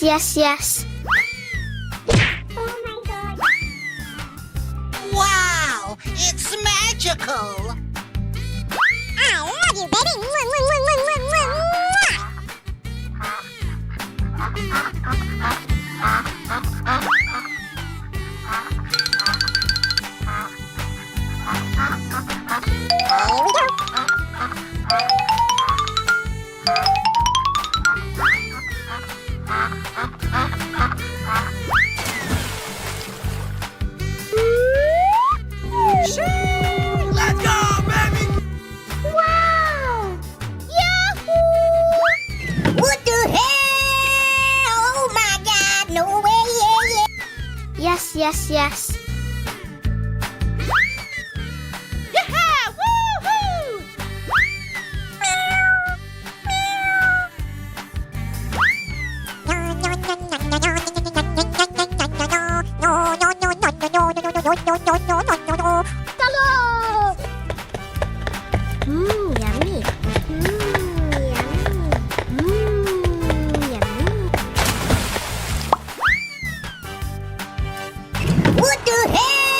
Yes, yes, yes. Wow! It's magical! I love you, baby. Here we go. Let's go, baby! Wow! Yahoo! What the hell? Oh my God! No way! Yeah, yeah. Yes, yes, yes. Yeah! Woo-hoo! Hello! Yummy. Yummy. Yummy. What the hell?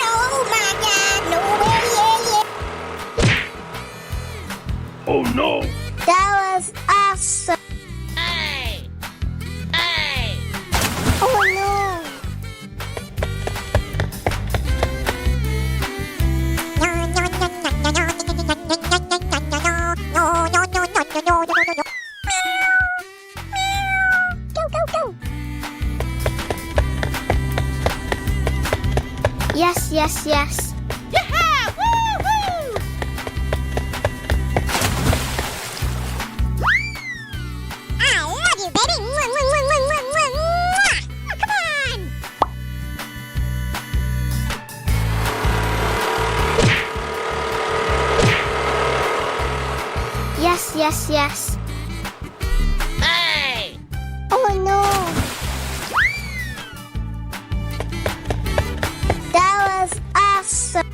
Oh my God! No way! Yeah, yeah. Oh no! That was awesome. Hey! Hey! Oh no. Go, go, go. Yes, yes, yes. Yeah! Woo-hoo! I love you, baby. Come on. Yes, yes, yes. Hey! Oh no. That was awesome.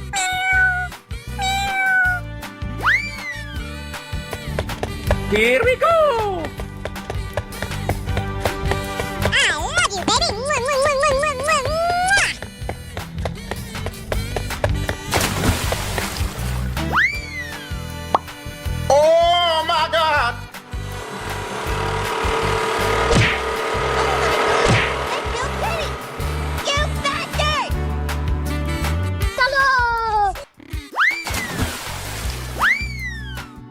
Here we go! I love you, baby. Oh my God! Hello.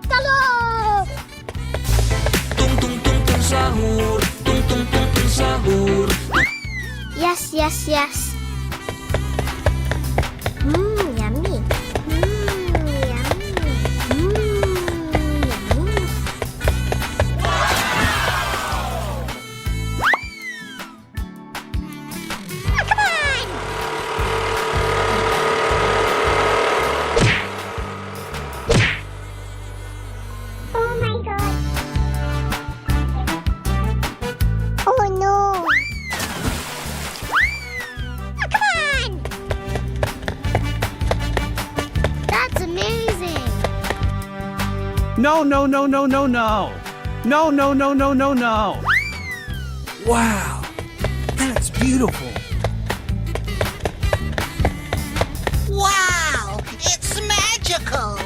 Hello. Tung tung tung tung sahur, tung tung tung tung sahur. Yes, yes, yes. Yummy. Yummy. Yummy. Come on. Oh my God. Oh no. Come on. That's amazing. No, no, no, no, no, no! No, no, no, no, no, no! Wow! That's beautiful! Wow! It's magical!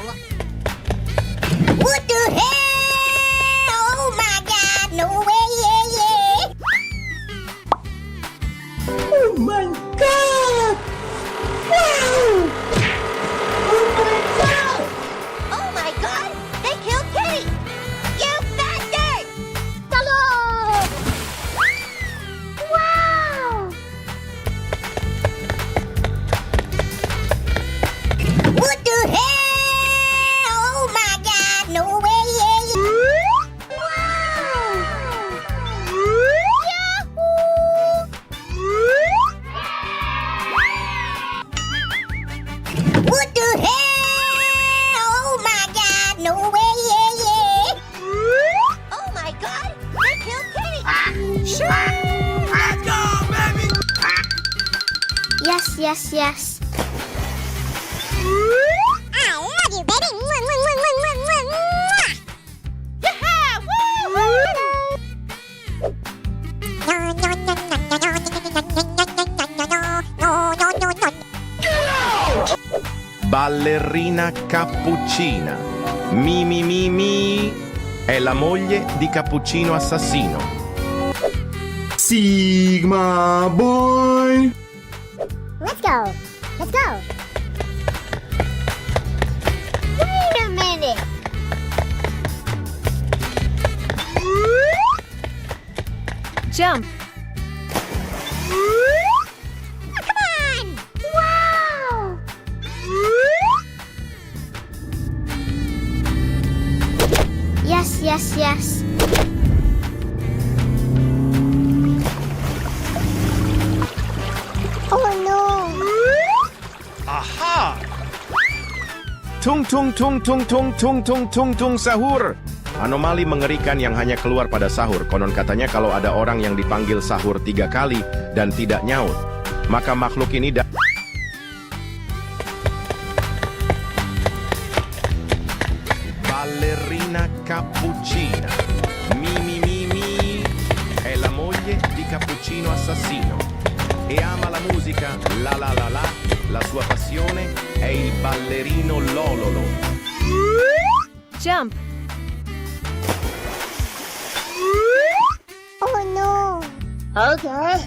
What the hell? Oh my God! No way! Yeah, yeah. Oh my God! Wow! Oh my God! Oh my God! They killed Kitty! You bastard! Hello. Wow. What the hell? Oh my God! No way! Yeah, yeah. What the hell? Oh my God! No way! Yeah, yeah. Oh my God! They killed Kitty! Let's go, baby! Yes, yes, yes. I love you, baby. Yeah! Woo-hoo! ballerina cappuccina. Mi mi mi mi. È la moglie di Cappuccino assassino. Sigma boy. Let's go. Let's go. Wait a minute. Jump. Come on. Wow. Yes, yes, yes. Oh no. Aha! Tung tung tung tung tung tung tung tung tung sahur. Anomali mengerikan yang hanya keluar pada sahur. Konon katanya kalau ada orang yang dipanggil sahur 3 kali dan tidak nyaut, maka makhluk ini ballerina cappuccina. Mi mi mi mi. È la moglie di Cappuccino assassino. E ama la musica, la la la la. La sua passione è il ballerino lololo. Jump. Oh no. Okay.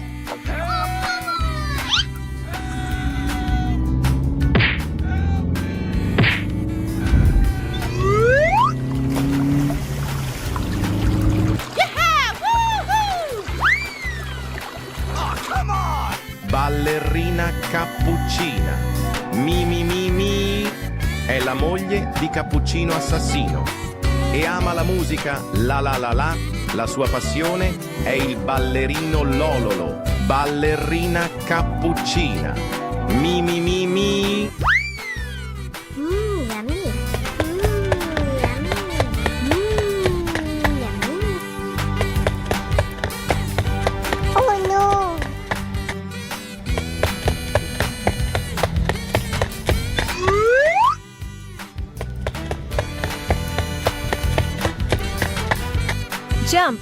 Ballerina cappuccina. Mi mi mi mi. È la moglie di Cappuccino assassino. E ama la musica, la la la la. La sua passione è il ballerino lololo. Ballerina cappuccina. Mi mi mi mi. Yummy. Yummy. Yummy. Oh no. Jump.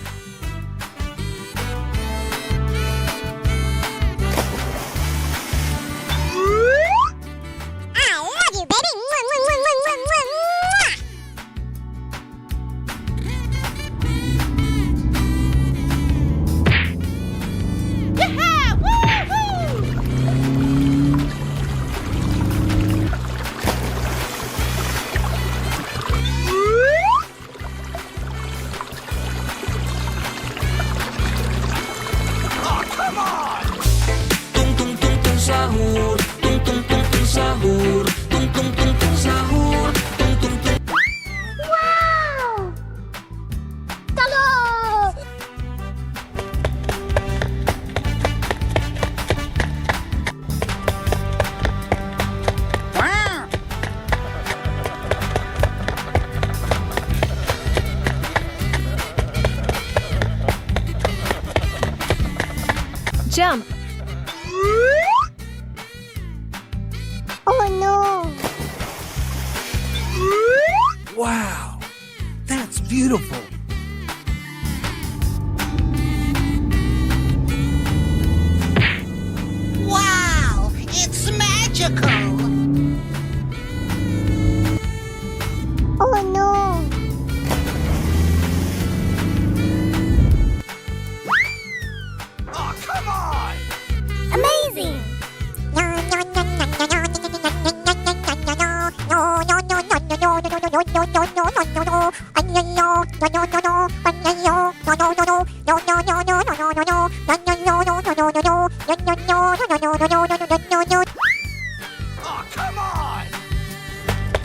I love you, baby. Mwah, mwah, mwah, mwah, mwah, mwah, mwah. Tung tung tung tung sahur. Tung tung tung tung sahur. Tung tung tung tung sahur. Tung tung tung. Wow. Talong. Jump. Oh no. Wow! That's beautiful! Wow, it's magical. Oh no. Oh, come on! Amazing. Oh, come on!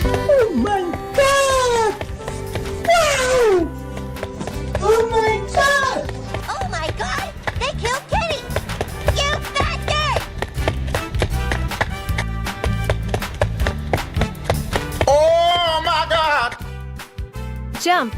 Oh my god! Wow! Oh my god! Oh my god, they killed Kitty! You bastard! Oh my God! Jump.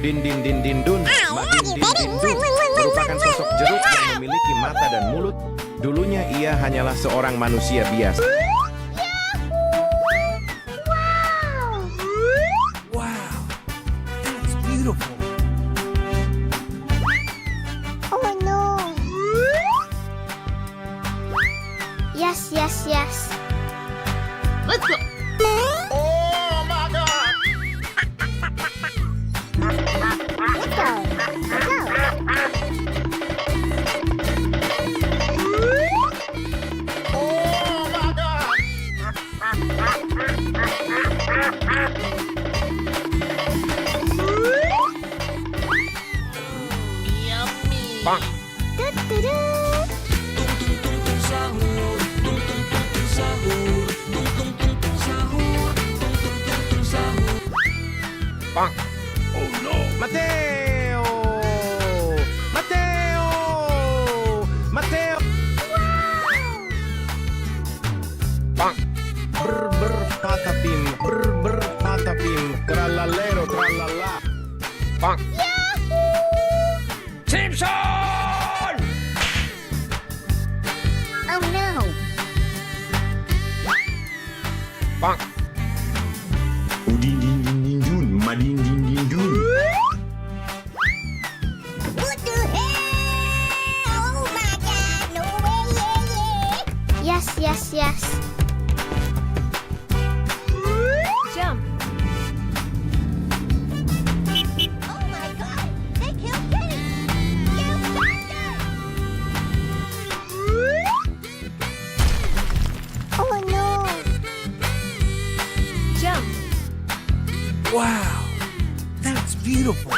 Udin din din din dun, madin din din dun, merupakan sosok jeruk yang memiliki mata dan mulut. Dulunya ia hanyalah seorang manusia biasa. Wow, that's beautiful. Oh no. Yes, yes, yes. Let's go. Let's go. Let's go. Du-du-du. Sahur, tung tung tung tung sahur, tung tung tung tung sahur, tung tung tung tung sahur. Oh no! Mateo! Mateo! Mateo! Brr brr patapim, brr brr patapim, tralalero tralala. Simpson! Oh no. Udin din din din dun, madin din din dun. What the hell? Oh my god, no way, Yes, yes, yes. Jump. Oh my god! They killed Kitty! You bastard! Oh no. Jump. Wow, that's beautiful.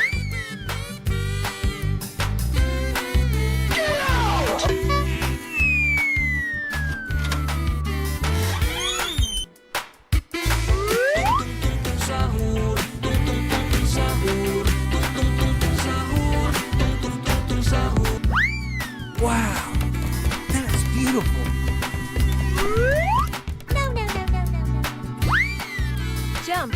Sahur, tung tung tung tung sahur, tung tung tung tung sahur, tung tung tung tung sahur. Wow, that's beautiful. No, no, no, no, no, no. Jump.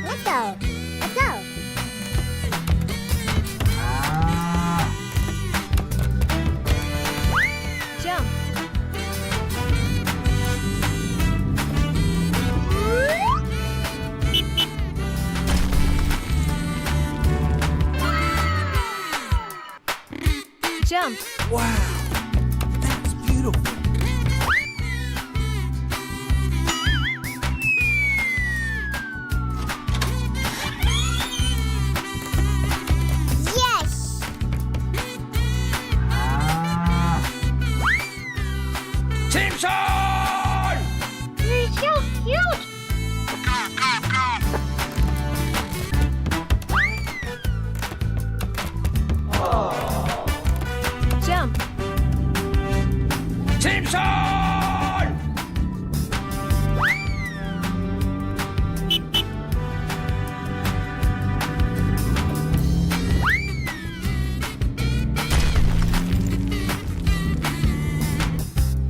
Let's go. Let's go. Jump. Jump. Wow, that's beautiful. Yes. Simpson! You're so cute! Jump. Simpson!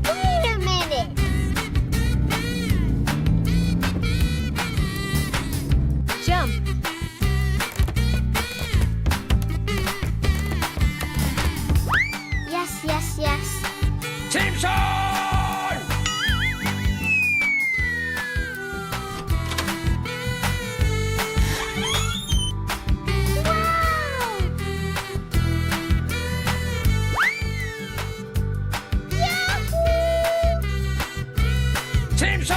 Wait a minute. Jump. Yes, yes, yes. Simpson! Simpson!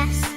yes.